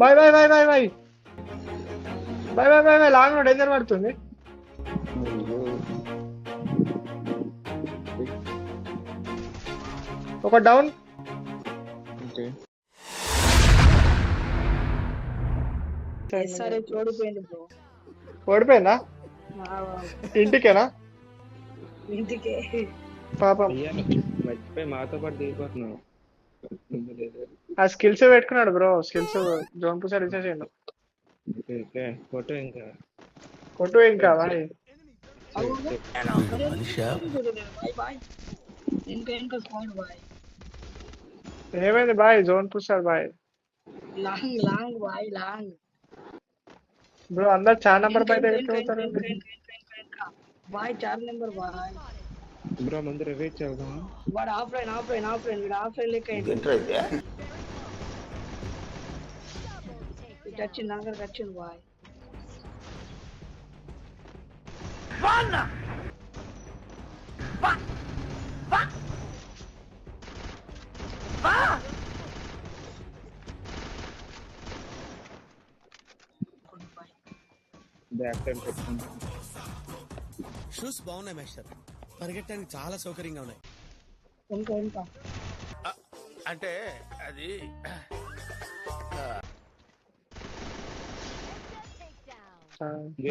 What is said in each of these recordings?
Bye boy boy boy boy boy boy boy boy long danger పడుతుంది. ఒక down. సరే ఓడిపోయింది బ్రో. ఓడిపోయిందా? ఇంటికేనా? ఇంటికే. పాపం మర్చిపోయి మాతో పాటు దిగిపోతున్నావు. ఆ స్కిల్స్ పెట్టుకున్నాడు బ్రో. స్కిల్స్ జోన్ పూసాడు ఇచ్చేసిండు. ఫోటో ఇంకా కొట్టు ఇంకా బాయ్. ఏమైంది బాయ్? జోన్ పూసాడు boy. Long long boy long. Bro అందరు చాలా నంబర్ బయట పెట్టుకుంటారు బాయ్. 4 number boy. బ్రో ముందు రివైట్ చేద్దాం. వాడు ఆఫ్లైన్ ఆఫ్లైన్ ఆఫ్లైన్ వీడు ఆఫ్లైన్ లెక్క వచ్చింది. నాకు వచ్చింది బాయ్. బ్యాక్ టైం పెట్టుకుంటాం. షూస్ బాగున్నాయి మేస్టర్, పరిగెట్టడానికి చాలా సౌకర్యంగా ఉన్నాయి. ఇంకా ఇంకా అంటే అది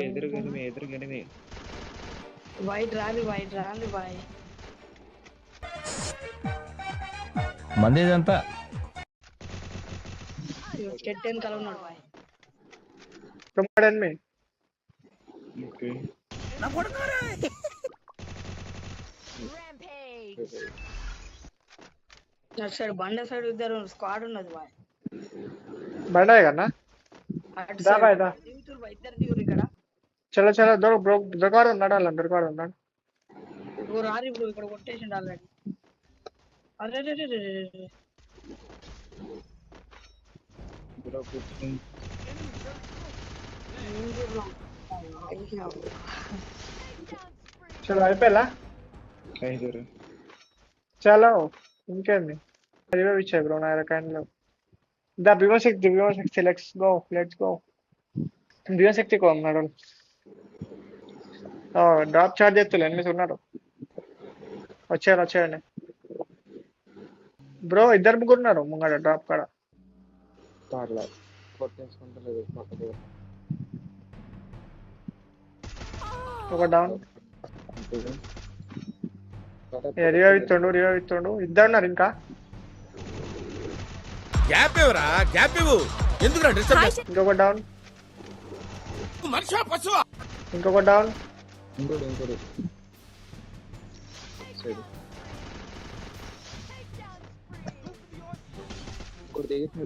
ఎదురుగానే వైట్ రాలి బాయ్. మందేదంతా చెట్టు వెనకాల ఉన్నాడు బాయ్. ప్రమాడన్ ఓకే సైడ్ బండ సైడ్ ఇద్దరు స్క్వాడ్ ఉన్నది బాయ్. బండాయి కన్నా అటు దా బాయ్ సైడ్ దా. దిగుతురు బాయ్. ఇద్దరు దిగురు ఇక్కడ. చలో చలో దొరకాడు ఉన్నాడు. వాళ్ళ దొరకాడు ఉన్నాడు. ఓ రారి బ్రో ఇక్కడ కొట్టేసిండు ఆల్రెడీ. అరే రే రే రే రే. బ్రో కూర్చుని చలో అయిపోయా. ఐదురు చలో ఇంకేంది? రివైవ్ ఇచ్చాయి బ్రో నా రకాయలు. The Bhimashakti let's go. భీమశక్తికి ఉన్నాడు. డ్రాప్ చార్జ్ చేస్తులే ఎనిమిది ఉన్నారు. వచ్చాయండి బ్రో. ఇద్దరు ముగ్గురు ఉన్నారు ముంగడ డ్రాప్ కాడ. పార్లా కొట్టేసుకుంటలేదు పక్కన. ఒక డౌన్. రివైవ్ ఇస్తుండు. ఇద్దరు ఉన్నారు ఇంకా. గ్యాప్ ఇవ్వరా, గ్యాప్ ఇవ్వు. ఎందుకు డిస్టర్బ్? ఇంకొక డౌన్. మనిషి పశువా? ఇంకొక డౌన్. ఇంకోటి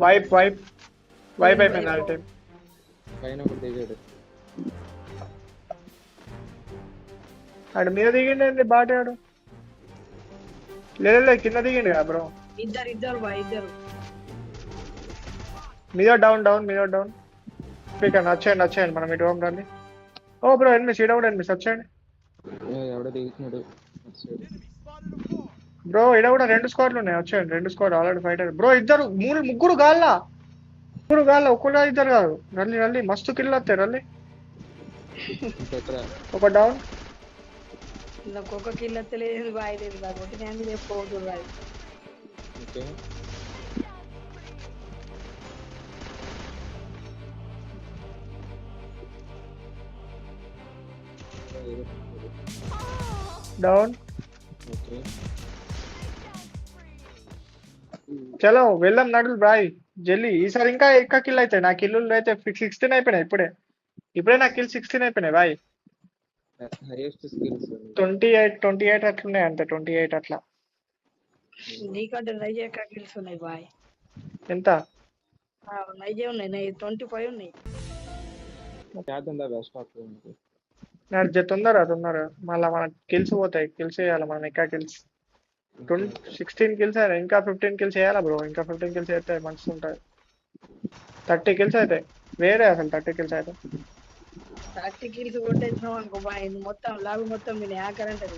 వైప్ అయిపోయింది ఆల్ టైం. పైన ఒకటి దిగాడు. ఆడు మీద దిగిండి బాటాడు. లేదు కింద దిగిండు కదా బ్రో. ఇద్దరు బాయ్ ఇద్దరు. మీద డౌన్. వచ్చేయండి మనం ఇటు హోమ్ రండి. ఓ బ్రో ఎనిమిది సీడ కూడా ఎనిమిది వచ్చేయండి ఎవడో దిగుతున్నాడు బ్రో. ఇక్కడ కూడా 2 స్క్వాడ్లు ఉన్నాయి. వచ్చేయండి 2 స్క్వాడ్ ఆల్రెడీ ఫైట్ అయ్యారు బ్రో. ఇద్దరు ముగ్గురు గాళ్ళ ఒక్కడా ఇద్దరు కాదు. రల్లి మస్తు కిల్ వస్తాయి రల్లి. ఒక డౌన్. ఒక్కొక్క కిల్ తెలియదు బాయ్. లేదు కాబట్టి నేను చెప్పవద్దు బాయ్. డౌన్. చలో వెళ్దాం నడులు బాయ్ జల్లి. ఈసారి ఇంకా ఎక్కువ కిల్ అవుతాయి. నా కిల్లులు అయితే 16 అయిపోయినాయి. ఇప్పుడే నా కిల్ 16 అయిపోయినాయి బాయ్. 28 అట్లున్నాయి అంతే. 28 అట్లా. నీకంటే నైజే కిల్స్ ఉన్నాయి బాయ్. ఎంత? నైజే ఉన్నాయి. 25 ఉన్నాయి. తొందర మళ్ళీ మన కిల్స్ పోతాయి. కిల్స్ చేయాలి మనం. ఇంకా కిల్స్ 16 కిల్స్ అయినా ఇంకా 15 కిల్స్ చేయాలా బ్రో. ఇంకా 15 కిల్స్ అయితే మంచిగా ఉంటుంది. 30 కిల్స్ అయితే వేరే అసలు. 30 కిల్స్ అయితే 30 కిల్స్ కొట్టేసినాం అనుకో బాయ్. మొత్తం లాబ్ మొత్తం మీ హ్యాకర్ అంటది.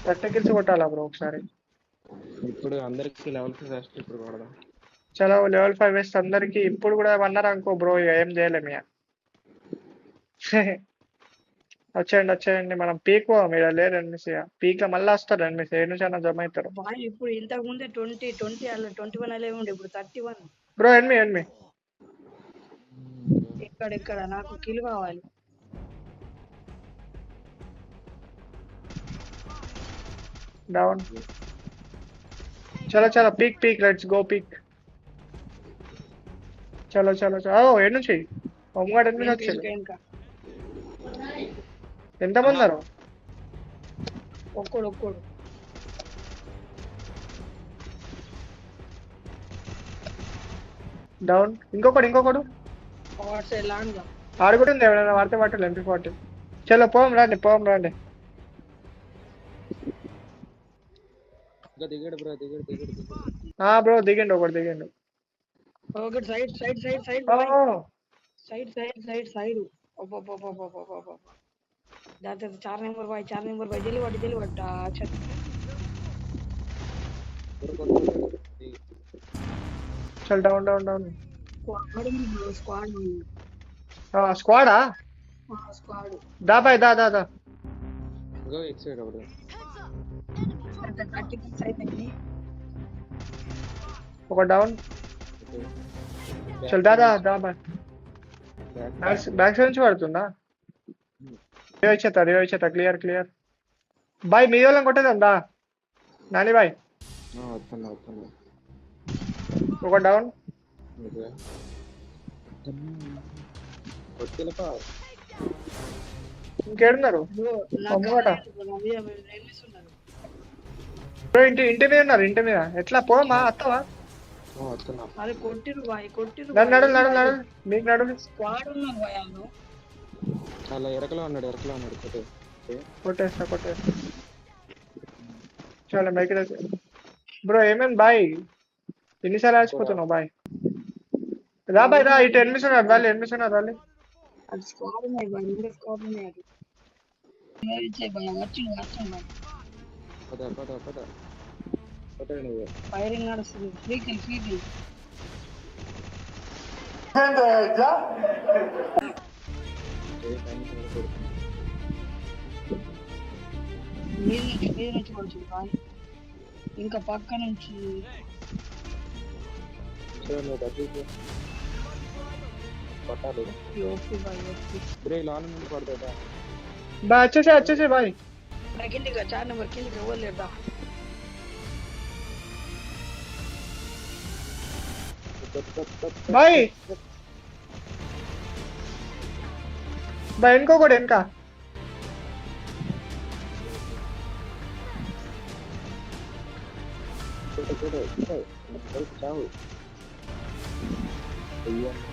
30 కిల్స్ కొట్టాలా బ్రో ఒకసారి. ఇప్పుడు అందరికి లెవెల్స్ ఫస్ట్ ఇప్పుడు కొడదాం. చలో లెవెల్ 5 వేస్ట్ అందరికి ఇప్పుడు కూడా అన్నారు అనుకో బ్రో, ఇక ఏం చేయలేము ఇక. వచ్చేయండి మనం పీక్ పోదాం, ఇక్కడ లేరు ఎనిమిస్, ఇక పీక్ లో మళ్ళీ వస్తారు ఎనిమిస్, ఏ నుంచి అన్న జమ అవుతారు. బాయ్ ఇప్పుడు ఇంతకు ముందే 20 అలా 21 అలా ఉండే, ఇప్పుడు 31. బ్రో ఎనిమి ఎక్కడ నాకు కిల్ కావాలి. డౌన్. చలో పీక్ లెట్స్ గో పీక్. చలో ఓ ఏడు నుంచి హోమ్గార్డ్ ఎనిమిది వచ్చారు. ఇంకా ఎంతమంది ఉన్నారు? ఒక్కడు డౌన్. ఇంకొకడు లాంగ్ గా ఆడుకుంటుంది, ఎవరైనా వాడితే పట్టాలి MP40. చలో పోం రండి. ఇంకా దిగాడు బ్రో, దిగాడు. బ్రో దిగండి, ఒకటి దిగండి. ఒకటి సైడ్ जाते 4 नंबर भाई 4 नंबर भाई जल्दी वाट अच्छा चल डाउन स्क्वाड स्क्वाडा स्क्वाड दा भाई दा గో ఎక్సైడ్ అవడు. 30 సైడ్ नहीं ఒక డౌన్. చల్ దా భాయ్. బ్యాక్ సైడ్ నుంచి పడుతుందా? రివైవ్ చేత క్లియర్ బాయ్, మీ వాళ్ళని కొట్టేదా నాని బాయ్. వస్తున్నా ఒక డౌన్. ఇంకేడున్నారు? ఇంటి మీద ఉన్నారు, ఇంటి మీద. ఎట్లా పోమా అత్తవా? అరే కొట్టిరు నడు మీకు నడు. స్క్వాడ్ ఉన్నారు బాయ్, అలా ఎరకలో ఉన్నాడు కొట్టేస్తా. చాలా బైక్ బ్రో ఏమేమి బాయ్, ఎన్నిసార్లు ఆచిపోతున్నావు బాయ్? రా బాయ్ రా, ఇటు ఎనిమిస్ ఉన్నారు వాళ్ళు. అది స్క్వాడ్ ఉన్నాయి బాయ్, ఇందులో స్క్వాడ్ ఉన్నాయి. అది పద ఫైరింగ్ నడుస్తుంది. ఫ్రీ కిల్ మీద నుంచి పడుతుంది బాయ్, ఇంకా పక్క నుంచి కొట్టాలి బ్రే. లాన్ నుండి పడతాడా బాయ్? अच्छे से भाई. కిందిగా 4 నెంబర్ కిందికి ఎవరు లేదా? भाई ఇంకొకటి వెనక.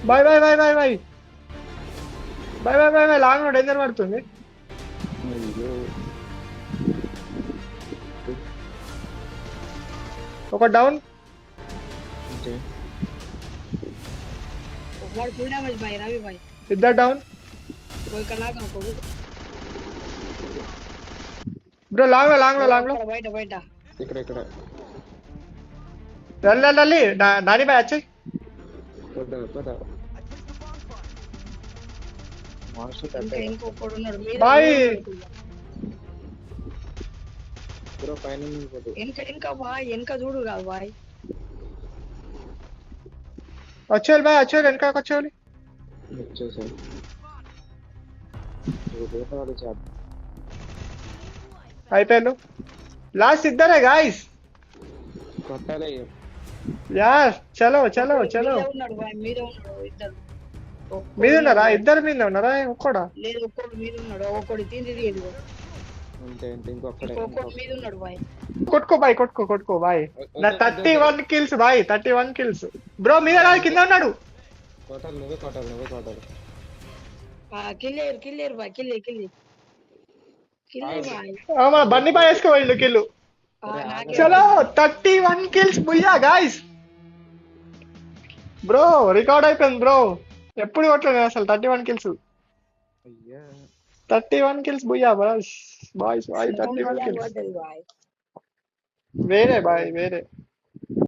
బాయ్ లాంగ్ లో డేంజర్ పడుతుంది. ఒక డౌన్. వాడు full damage boy, Ravi boy. ఇద్దరు డౌన్. బ్రో లాంగ్ లో బయట ఇక్కడ రల్లి నాని బాయ్ వచ్చి. ఇంకొకడు ఉన్నాడు బాయ్. ఇంకా బాయ్, వెనక చూడు కాదు బాయ్. వచ్చేయాలి బాయ్, వెనక వచ్చేయాలి. అయిపోయాను. లాస్ట్ ఇద్దరే గాయస్. కొట్టాలి యార్. చలో ఉన్నాడు బాయ్, మీద ఉన్నాడు. ఇద్దరు మీద ఉన్నారా? ఇద్దరు మీద ఉన్నారా? ఒక్కడా? లేదు, ఒక్కడు మీద ఉన్నాడు. ఒక్కడు తింది ఇంకొకటి మీద ఉన్నాడు బాయ్. కొట్టుకో బాయ్. నా 31 kills బాయ్, 31 kills. బ్రో మీద రాదు, కింద ఉన్నాడు. నువ్వే కొట్టాలి. కిల్లేరు బాయ్, కిల్లే బాయ్. మన బండి బాయ్ వేసుకోవాలి కిల్లు. చలో 31 kills బుయ్యా గాయస్. బ్రో రికార్డ్ అయిపోయింది బ్రో. ఎప్పుడు కొట్టలేదు అసలు 31 kills. 31 kills బుయ్యా boys 31 kills. వేరే బాయ్ వేరే.